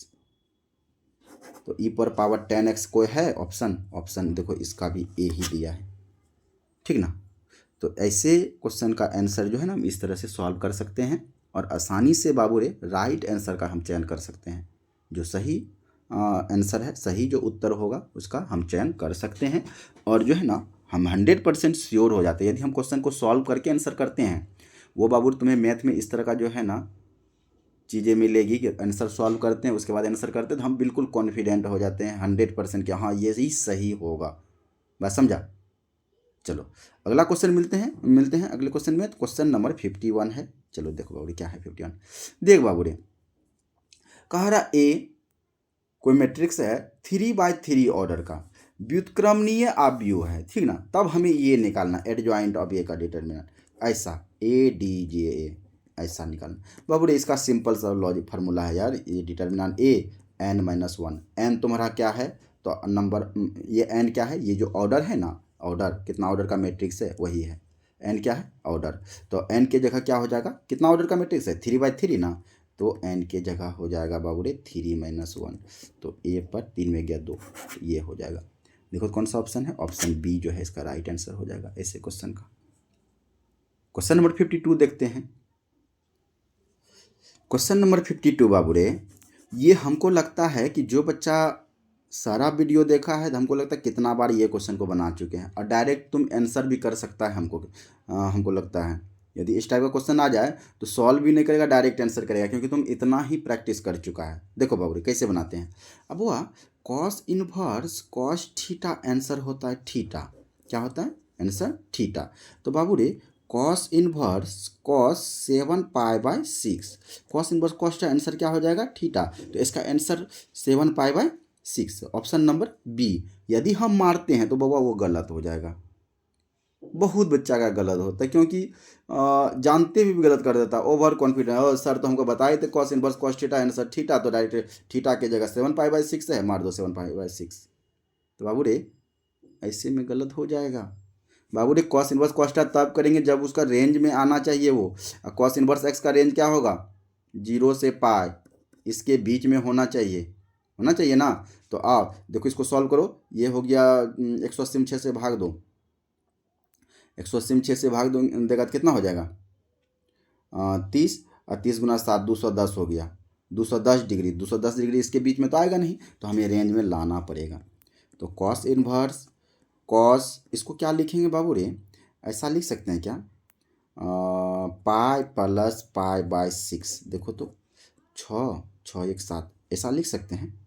तो ई पर पावर 10x कोई है ऑप्शन, ऑप्शन देखो इसका भी ए ही दिया है, ठीक ना। तो ऐसे क्वेश्चन का आंसर जो है ना हम इस तरह से सॉल्व कर सकते हैं, और आसानी से बाबू रे राइट आंसर का हम चयन कर सकते हैं, जो सही आंसर है, सही जो उत्तर होगा उसका हम चयन कर सकते हैं, और जो है ना हम 100% श्योर हो जाते हैं यदि हम क्वेश्चन को सॉल्व करके आंसर करते हैं। वो बाबू तुम्हें मैथ में इस तरह का जो है ना चीज़ें मिलेगी कि आंसर सॉल्व करते हैं उसके बाद आंसर करते हैं, तो हम बिल्कुल कॉन्फिडेंट हो जाते हैं 100% कि हाँ ये ही सही होगा, बस समझा। चलो अगला क्वेश्चन मिलते हैं अगले क्वेश्चन में, तो क्वेश्चन नंबर 51 है। चलो देखो बाबू क्या है 51, देख बाबू रे कह रहा ए कोई मैट्रिक्स है 3/3 ऑर्डर का, व्युत्क्रमणीय आव्यूह है, ठीक ना, तब हमें ये निकालना एडजॉइंट ऑफ ए का डिटर्मिनेंट, ऐसा ए डी जे ए ऐसा निकालना। बाबू रे इसका सिंपल सा लॉजिक फार्मूला है यार, ये डिटर्मिनेंट ए n-1, n तुम्हारा क्या है, तो नंबर, ये n क्या है, ये जो ऑर्डर है ना, ऑर्डर कितना ऑर्डर का मैट्रिक्स है वही है, n क्या है ऑर्डर, तो n के जगह क्या हो जाएगा, कितना ऑर्डर का मैट्रिक्स है 3/3 ना, तो n के जगह हो जाएगा बाबू रे 3-1, तो a पर 3 में गया 2, तो ये हो जाएगा। देखो कौन सा ऑप्शन है, ऑप्शन बी जो है इसका राइट आंसर हो जाएगा ऐसे क्वेश्चन का। क्वेश्चन नंबर 52 देखते हैं। क्वेश्चन नंबर 52 बाबू रे, ये हमको लगता है कि जो बच्चा सारा वीडियो देखा है, तो हमको लगता है कितना बार ये क्वेश्चन को बना चुके हैं, और डायरेक्ट तुम आंसर भी कर सकता है, हमको लगता है यदि इस टाइप का क्वेश्चन आ जाए तो सॉल्व भी नहीं करेगा, डायरेक्ट आंसर करेगा, क्योंकि तुम इतना ही प्रैक्टिस कर चुका है। देखो बाबू रे कैसे बनाते हैं, अब वह cos inverse cos theta answer होता है थीटा, क्या होता है आंसर थीटा, तो बाबू रे कॉस इनवर्स कॉस 7 पाई/6। कॉस इनवर्स कॉस का आंसर क्या हो जाएगा? थीटा। तो इसका आंसर 7 पाई/6, ऑप्शन नंबर बी। यदि हम मारते हैं तो बाबा वो गलत हो जाएगा। बहुत बच्चा का गलत होता है, क्योंकि जानते भी गलत कर देता, ओवर कॉन्फिडेंस। और सर तो हमको बताए थे cos inverse cos theta, answer theta, तो डायरेक्ट थीटा की जगह 7 पाई/6 है, मार दो 7 पाई/6। तो बाबू रे ऐसे में गलत हो जाएगा। बाबू रे कॉस इनवर्स कॉस थीटा तब करेंगे जब उसका रेंज में आना चाहिए वो। कॉस इनवर्स एक्स का रेंज क्या होगा? 0 से पाई, इसके बीच में होना चाहिए ना। तो आप देखो इसको सॉल्व करो, ये हो गया 180 में 6 से भाग दो, 180 में 6 से भाग दो देगा तो कितना हो जाएगा? 30, और 30 × 7 210 हो गया। 210 डिग्री, 210 डिग्री इसके बीच में तो आएगा नहीं, तो हमें रेंज में लाना पड़ेगा। तो कॉस इनवर्स कॉस, इसको क्या लिखेंगे बाबू रे? ऐसा लिख सकते हैं क्या? पाई+पाई/6। देखो तो 6 6 1 7, ऐसा लिख सकते हैं,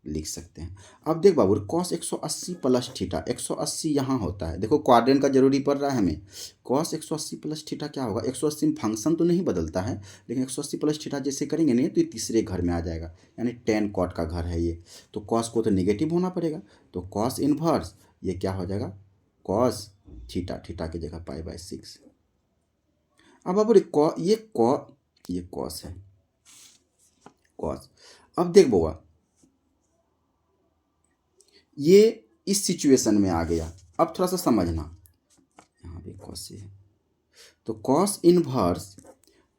लिख सकते हैं। अब देख बाबू कॉस 180 प्लस थीटा, 180 यहाँ होता है, देखो क्वाड्रेंट का जरूरी पड़ रहा है हमें। कॉस 180 प्लस थीटा क्या होगा? 180 में फंक्शन तो नहीं बदलता है, लेकिन 180 प्लस थीटा जैसे करेंगे नहीं तो ये तीसरे घर में आ जाएगा, यानी tan cot का घर है ये। तो कॉस को तो नेगेटिव होना पड़ेगा, तो कॉस इनवर्स ये क्या हो जाएगा? कॉस थीटा, थीटा की जगह पाई/6। अब बाबू ये कॉस है, कॉस। अब देख बउआ ये इस सिचुएशन में आ गया। अब थोड़ा सा समझना, यहाँ भी कॉस है, तो कॉस इनवर्स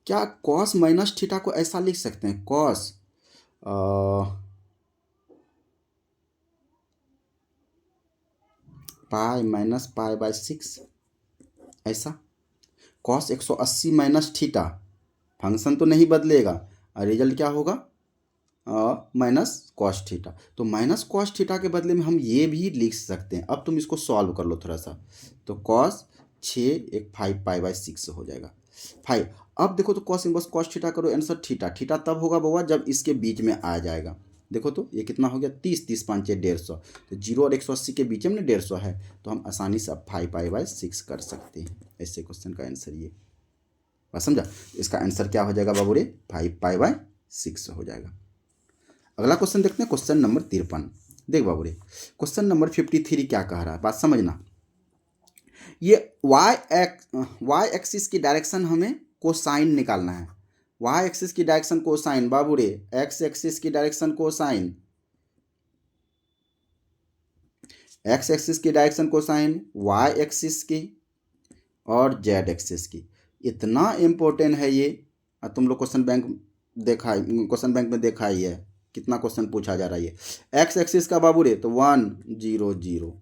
क्या कॉस माइनस थीटा को ऐसा लिख सकते हैं? कॉस पाई-पाई/6, ऐसा। कॉस 180 माइनस थीटा, फंक्शन तो नहीं बदलेगा, और रिजल्ट क्या होगा? Minus cos theta. तो माइनस कॉस थीटा के बदले में हम ये भी लिख सकते हैं। अब तुम इसको सॉल्व कर लो थोड़ा सा, तो कॉस 5 पाई/6 हो जाएगा 5। अब देखो तो कॉस इनवर्स कॉस थीटा करो, आंसर थीटा। थीटा तब होगा बाबा जब इसके बीच में आ जाएगा। देखो तो ये कितना हो गया? 30 30 5 150। तो 0 और 180 के बीच में ना 150 है, तो हम आसानी से अब 5 पाई/6 कर सकते हैं। ऐसे क्वेश्चन का आंसर ये बात समझा। इसका आंसर क्या हो जाएगा बाबू रे? 5 पाई/6 हो जाएगा। अगला क्वेश्चन देखते हैं, क्वेश्चन नंबर 53। देख बाबू रे क्वेश्चन नंबर 53 क्या कह रहा है, बात समझना। ये वाई एक्सिस की डायरेक्शन हमें कोसाइन निकालना है। वाई एक्सिस की डायरेक्शन कोसाइन बाबू रे, एक्स एक्सिस की डायरेक्शन कोसाइन, एक्स एक्सिस की डायरेक्शन कोसाइन, वाई एक्सिस की और जेड एक्सिस की। इतना इम्पोर्टेंट है ये, तुम लोग क्वेश्चन बैंक में देखा ही है कितना क्वेश्चन पूछा जा रहा है। ये एक्स एक्सिस का बाबू रे तो 1 0 0,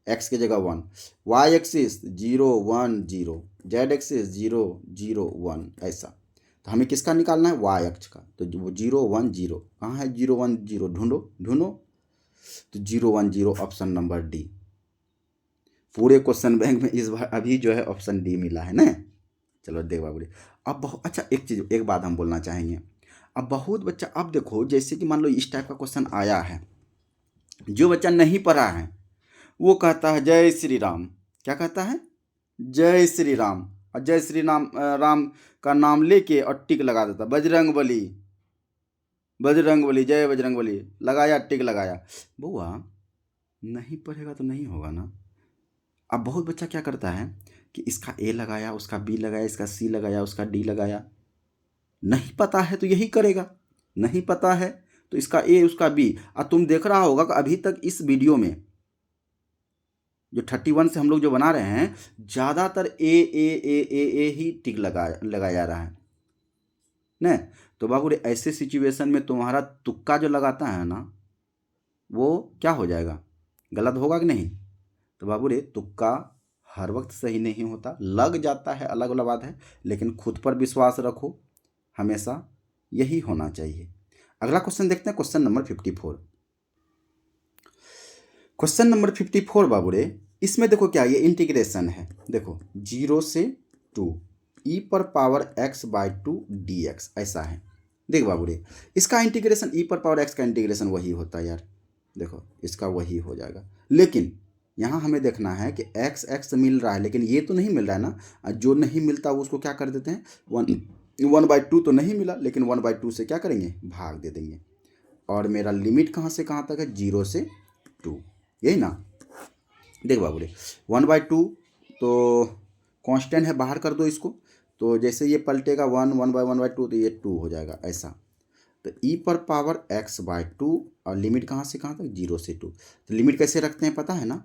एक्स की जगह 1, वाई एक्सिस 0 1 0, जेड एक्सिस 0 0 1, ऐसा। तो हमें किसका निकालना है? वाई अक्ष का। तो वो 0 1 0 कहाँ है? 0 1 0 ढूंढो। तो 0 1 0 ऑप्शन नंबर डी। पूरे क्वेश्चन बैंक में इस बार अभी जो है ऑप्शन डी मिला है ना। चलो देख बाबू रे, अब बहुत अच्छा एक बात हम बोलना चाहेंगे। अब बहुत बच्चा, अब देखो जैसे कि मान लो इस टाइप का क्वेश्चन आया है, जो बच्चा नहीं पढ़ा है वो कहता है जय श्री राम। क्या कहता है? जय श्री राम। और जय श्री राम राम का नाम लेके और टिक लगा देता, बजरंग बली जय बजरंग बली, लगाया टिक लगाया। बुआ नहीं पढ़ेगा तो नहीं होगा ना। अब बहुत बच्चा क्या करता है कि इसका ए लगाया, उसका बी लगाया, इसका सी लगाया, उसका डी लगाया। नहीं पता है तो यही करेगा, नहीं पता है तो इसका ए उसका बी। और तुम देख रहा होगा कि अभी तक इस वीडियो में जो 31 से हम लोग जो बना रहे हैं, ज़्यादातर ए ही टिक लगाया जा रहा है न। तो बाबू रे ऐसे सिचुएशन में तुम्हारा तुक्का जो लगाता है ना, वो क्या हो जाएगा? गलत होगा कि नहीं? तो बाबू रे तुक्का हर वक्त सही नहीं होता, लग जाता है, अलग अलग बात है, लेकिन खुद पर विश्वास रखो, हमेशा यही होना चाहिए। अगला क्वेश्चन देखते हैं, क्वेश्चन नंबर 54। क्वेश्चन नंबर 54 बाबू रे, इसमें देखो क्या, ये इंटीग्रेशन है। देखो 0 से 2 e⁻x/2 dx ऐसा है। देख बाबू रे इसका इंटीग्रेशन e⁻x का इंटीग्रेशन वही होता है यार। देखो इसका वही हो जाएगा, लेकिन यहाँ हमें देखना है कि एक्स एक्स मिल रहा है, लेकिन ये तो नहीं मिल रहा है ना। जो नहीं मिलता उसको क्या कर देते हैं, 1/2 तो नहीं मिला, लेकिन 1/2 से क्या करेंगे, भाग दे देंगे। और मेरा लिमिट कहाँ से कहाँ तक है, 0 से 2, यही ना। देख बाबू रे, 1/2 तो कांस्टेंट है, बाहर कर दो इसको। तो जैसे ये पलटेगा 1/2 तो ये 2 हो जाएगा ऐसा। तो ई पर पावर x/2 और लिमिट कहाँ से कहाँ तक, 0 से 2। तो लिमिट कैसे रखते हैं पता है ना,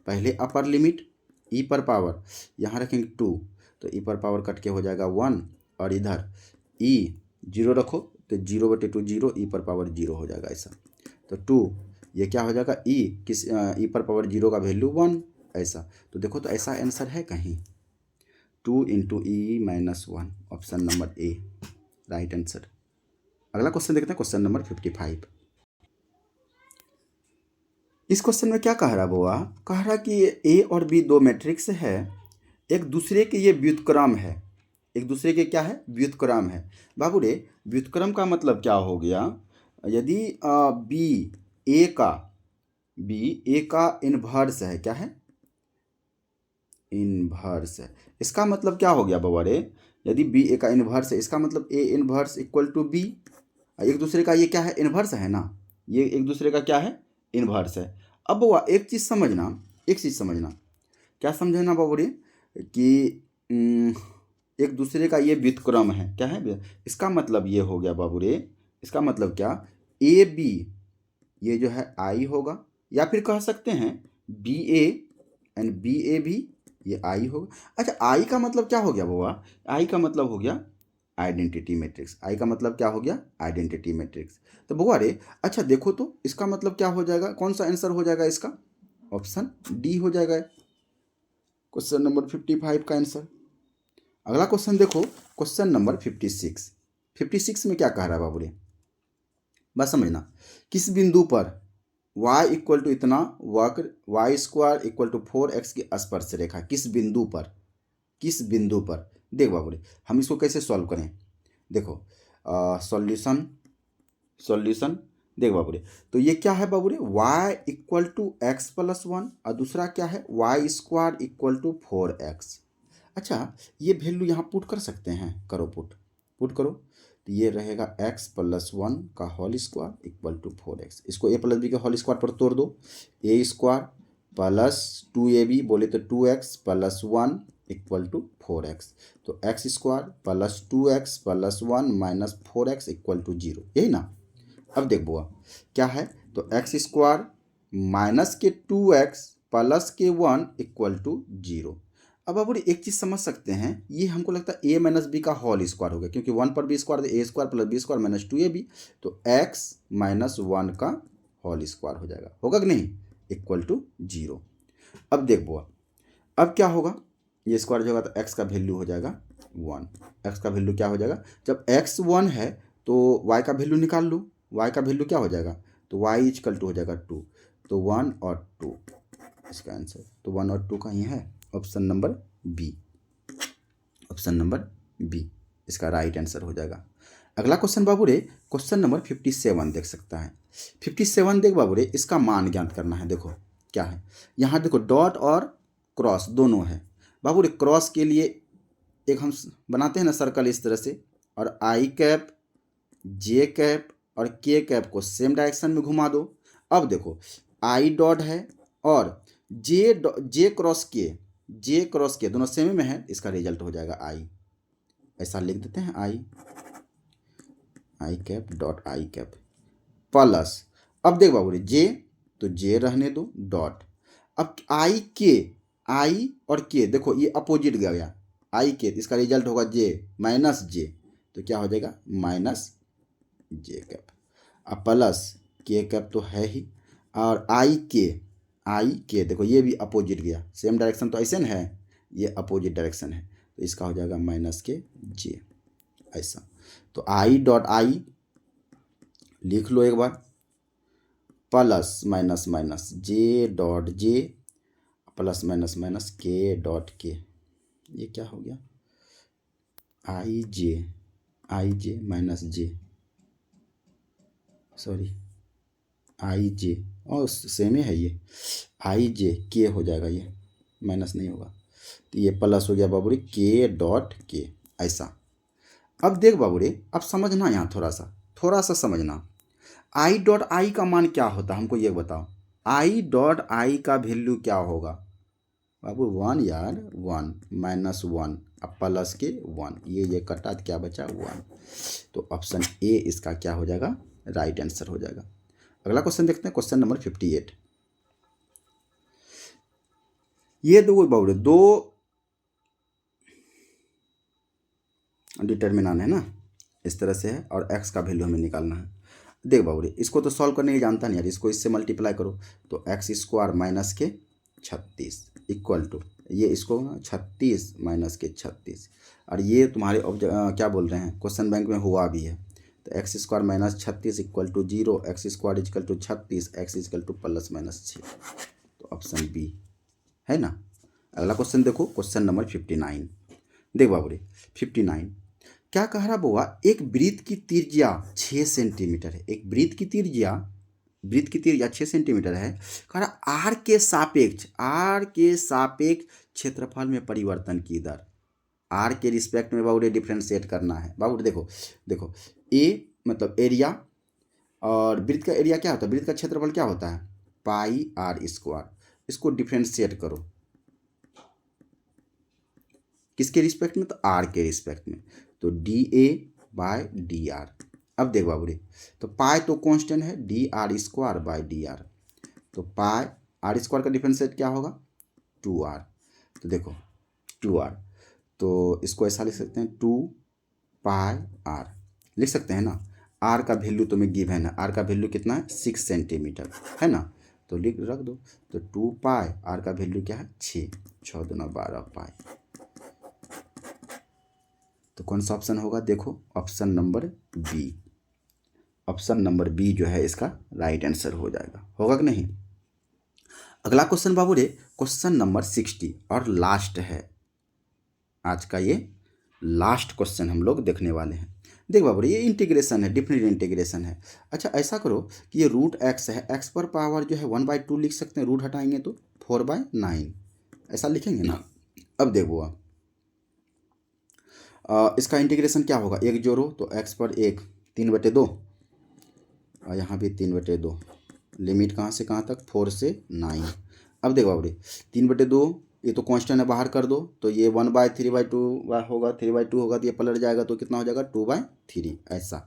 पहले अपर लिमिट ई पर पावर, यहाँ रखेंगे 2, तो ई पर पावर कट के हो जाएगा 1, और इधर ई 0 रखो तो 0/2 0, ई पर पावर 0 हो जाएगा ऐसा। तो 2 ये क्या हो जाएगा, ई किस ई पर पावर 0 का वैल्यू 1 ऐसा। तो देखो तो ऐसा आंसर है कहीं, 2 × e-1, option number A right answer. अगला क्वेश्चन देखते हैं, क्वेश्चन नंबर 55। इस क्वेश्चन में क्या कह रहा बुआ, कह रहा कि ए और बी दो मैट्रिक्स है, एक दूसरे के ये व्युत्क्रम है, एक दूसरे के क्या है, व्युत्क्रम है। बाबू रे, व्युत्क्रम का मतलब क्या हो गया, यदि बी ए का इन्वर्स है, क्या है, इन्वर्स है, इसका मतलब क्या हो गया बाबा रे, यदि बी ए का इन्वर्स है, इसका मतलब A inverse equal to be. एक दूसरे का ये क्या है, इन्वर्स है ना, ये एक दूसरे का क्या है, इन्वर्स है। अब बाबा एक चीज़ समझना, एक चीज़ समझना, क्या समझना बाबू रे, कि एक दूसरे का ये व्युत्क्रम है, क्या है, इसका मतलब ये हो गया बाबू रे, इसका मतलब क्या, ए बी ये जो है आई होगा, या फिर कह सकते हैं बी ए एंड बी ए भी ये आई होगा। अच्छा, आई का मतलब क्या हो गया बाबा, आई का मतलब हो गया आइडेंटिटी मैट्रिक्स। आई का मतलब क्या हो गया, आइडेंटिटी मैट्रिक्स। तो बुआ रे, अच्छा देखो तो इसका मतलब क्या हो जाएगा, कौन सा आंसर हो जाएगा इसका, ऑप्शन डी हो जाएगा क्वेश्चन नंबर 55 का आंसर। अगला क्वेश्चन देखो, क्वेश्चन नंबर 56। 56 में क्या कह रहा है बाबू रे, बस समझना, किस बिंदु पर y इक्वल टू इतना वक्र y² इक्वल टू 4x की स्पर्श रेखा, किस बिंदु पर, किस बिंदु पर। देख बाबू रे, हम इसको कैसे सॉल्व करें, देखो सॉल्यूशन, सॉल्यूशन देख बाबू रे, तो ये क्या है बाबू रे, y इक्वल टू x+1 और दूसरा क्या है y² इक्वल टू 4x। अच्छा, ये वैल्यू यहाँ पुट कर सकते हैं, करो पुट, पुट करो, तो ये रहेगा x+1 का whole square equal to 4x। इसको a+b के होल स्क्वायर पर तोड़ दो, a² प्लस 2ab बोले तो 2x plus 1 equal to 4x। तो x² plus 2x plus 1 minus 4x equal to 0, यही ना। अब देख बुआ क्या है, तो x² माइनस के 2x प्लस के 1 इक्वल टू 0। अब आप एक चीज़ समझ सकते हैं, ये हमको लगता है a - b का होल स्क्वायर हो गया, क्योंकि 1 पर b² तो a² plus b² minus 2ab, तो x - 1 का होल स्क्वायर हो जाएगा, होगा कि नहीं, इक्वल टू 0। अब देख बुआ, अब क्या होगा, ये स्क्वायर जो होगा तो x का वैल्यू हो जाएगा 1। x का वैल्यू क्या हो जाएगा, जब x 1 है तो y का वैल्यू निकाल लो, y का वैल्यू क्या हो जाएगा, तो y इक्वल टू हो जाएगा 2, तो 1 और 2 इसका आंसर। तो 1 और 2 कहीं है, option number B, option number B इसका राइट आंसर हो जाएगा। अगला क्वेश्चन बाबू रे, क्वेश्चन नंबर 57 देख सकता है। 57 देख बाबू रे, इसका मान ज्ञात करना है। देखो क्या है, यहाँ देखो डॉट और क्रॉस दोनों है बाबू रे। क्रॉस के लिए एक हम बनाते हैं ना सर्कल इस तरह से, और आई कैप, जे कैप और के कैप को सेम डायरेक्शन में घुमा दो। अब देखो आई डॉट है और जे क्रॉस के दोनों सेम में है, इसका रिजल्ट हो जाएगा आई, ऐसा लिख देते हैं I cap dot I cap plus, अब देख बाबू जे, तो जे रहने दो डॉट, अब आई और के देखो ये अपोजिट गया, आई के, इसका रिजल्ट होगा जे माइनस जे, तो क्या हो जाएगा माइनस जे कैप, अब प्लस के कैप तो है ही, और आई के देखो ये भी अपोजिट गया, सेम डायरेक्शन तो ऐसे न है, ये अपोजिट डायरेक्शन है, तो इसका हो जाएगा माइनस के जे ऐसा। तो आई डॉट आई लिख लो एक बार, plus minus minus J dot J plus minus minus K dot K, ये क्या हो गया, आई जे माइनस जे, सॉरी आई जे, और सेम ही है ये, आई जे के हो जाएगा, ये माइनस नहीं होगा, तो ये प्लस हो गया बाबू रे के डॉट के, ऐसा। अब देख बाबू रे, अब समझना यहाँ थोड़ा सा समझना, आई डॉट आई का मान क्या होता है हमको ये बताओ। आई डॉट आई का वैल्यू क्या होगा बाबू, 1 यार, 1 माइनस 1 अब प्लस के 1, ये कटा तो क्या बचा 1, तो ऑप्शन ए इसका क्या हो जाएगा, राइट आंसर हो जाएगा। अगला क्वेश्चन देखते हैं, क्वेश्चन नंबर 58। ये दो बाबू रे, दो डिटर्मिनेंट है ना, इस तरह से है, और x का वैल्यू हमें निकालना है। देख बाबू रे, इसको तो सॉल्व करने की जानता नहीं यार, इसको इससे मल्टीप्लाई करो, तो एक्स स्क्वायर माइनस के 36 इक्वल टू, ये इसको 36 माइनस के 36, और ये तुम्हारे क्या बोल रहे हैं, क्वेश्चन बैंक में हुआ भी है, तो x square minus 36 equal to 0, x square equal to 36, x equal to plus minus 6, तो ऑप्शन बी है ना। अगला क्वेश्चन देखो, क्वेश्चन नंबर 59। देख बाबू रे 59 क्या कह रहा बुआ, एक वृत्त की त्रिज्या 6 सेंटीमीटर है, एक वृत्त की त्रिज्या 6 सेंटीमीटर है, कह रहा आर के सापेक्ष क्षेत्रफल में परिवर्तन की दर, आर के रिस्पेक्ट में बाबू डिफ्रेंशिएट करना है। बाबू देखो ए मतलब एरिया, और वृत्त का एरिया क्या होता है, वृत्त का क्षेत्रफल क्या होता है, पाई आर स्क्वायर, इसको डिफ्रेंशिएट करो किसके रिस्पेक्ट में, तो आर के रिस्पेक्ट में, तो d A by d r. अब देख बाबू रे, तो पाई तो कांस्टेंट है, d r square by d r, तो पाई आर स्क्वायर का डिफरेंशिएट क्या होगा 2r, तो देखो 2r, तो इसको ऐसा लिख सकते हैं 2 पाई आर लिख सकते हैं ना। आर का वैल्यू तुम्हें गिवन है, आर का वैल्यू कितना है 6 सेंटीमीटर है ना, तो लिख रख दो, तो 2 पाई आर का वैल्यू क्या है 6 दूना 12 पाई, तो कौन सा ऑप्शन होगा, देखो option number B, option number B जो है इसका राइट आंसर हो जाएगा, होगा कि नहीं। अगला क्वेश्चन बाबू रे, क्वेश्चन नंबर 60 और लास्ट है आज का, ये लास्ट क्वेश्चन हम लोग देखने वाले हैं। देख बाबू रे, ये इंटीग्रेशन है, डिफरेंट इंटीग्रेशन है। अच्छा ऐसा करो कि ये रूट एक्स है, एक्स पर पावर जो है 1/2 लिख सकते हैं, रूट हटाएंगे तो 4/9 ऐसा लिखेंगे ना। अब देखो इसका इंटीग्रेशन क्या होगा, एक जोड़ो तो एक्स पर 1 3/2, और यहाँ भी 3/2, लिमिट कहाँ से कहाँ तक 4 से 9। अब देखो बाबू 3/2, ये तो कांस्टेंट है, बाहर कर दो, तो ये 1/3/2 होगा, 3/2 होगा, तो ये पलट जाएगा, तो कितना हो जाएगा 2/3 ऐसा,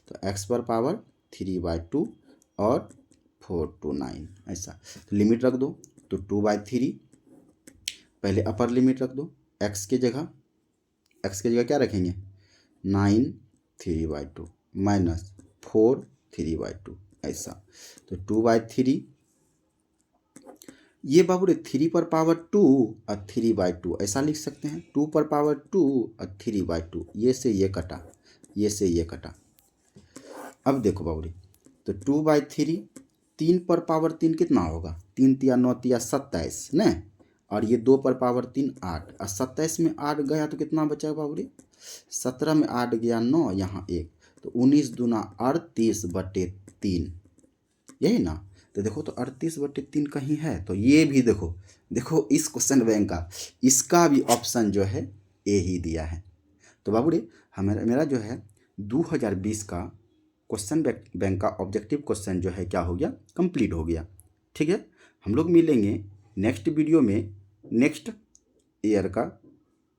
तो एक्स पर पावर 3/2 और 4 to 9 ऐसा, तो लिमिट रख दो, तो 2/3 पहले अपर लिमिट रख दो, एक्स की जगह क्या रखेंगे 9 3/2 माइनस 4 3/2 ऐसा, तो 2/3, ये बाबू रे 3 पर पावर 2 और 3/2 ऐसा लिख सकते हैं, 2 पर पावर 2 और 3/2, ये से ये कटा, ये से ये कटा। अब देखो बाबू रे, तो 2/3, 3 पर पावर 3 कितना होगा, 3 तिया 9 तिया 27 न, और ये 2 पर पावर 3 8, और 27 में 8 गया तो कितना बचा बाबू रे, 17 में 8 गया 9, यहाँ 1, तो 19 दूना 38/3 यही ना, तो देखो तो 38/3 कहीं है, तो ये भी देखो इस क्वेश्चन बैंक का इसका भी ऑप्शन जो है ए ही दिया है। तो बाबू रे मेरा जो है 2020 का क्वेश्चन बैंक का ऑब्जेक्टिव क्वेश्चन जो है क्या हो गया, कंप्लीट हो गया। ठीक है, हम लोग मिलेंगे नेक्स्ट वीडियो में, नेक्स्ट ईयर का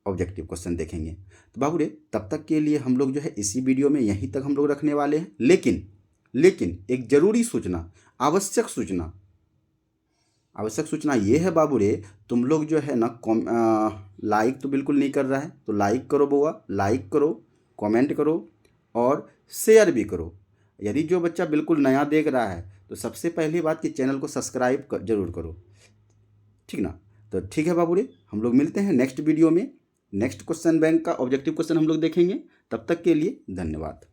ऑब्जेक्टिव क्वेश्चन देखेंगे। तो बाबू रे तब तक के लिए हम लोग जो है इसी वीडियो में यहीं तक हम लोग रखने वाले हैं, लेकिन एक जरूरी सूचना, आवश्यक सूचना ये है बाबू रे, तुम लोग जो है ना लाइक तो बिल्कुल नहीं कर रहा है, तो लाइक करो बुआ, लाइक करो, कमेंट करो और शेयर भी करो। यदि जो बच्चा बिल्कुल नया देख रहा है तो सबसे पहली बात कि चैनल को सब्सक्राइब जरूर करो, ठीक ना। तो ठीक है बाबू रे, हम लोग मिलते हैं नेक्स्ट वीडियो में, नेक्स्ट क्वेश्चन बैंक का ऑब्जेक्टिव क्वेश्चन हम लोग देखेंगे। तब तक के लिए धन्यवाद।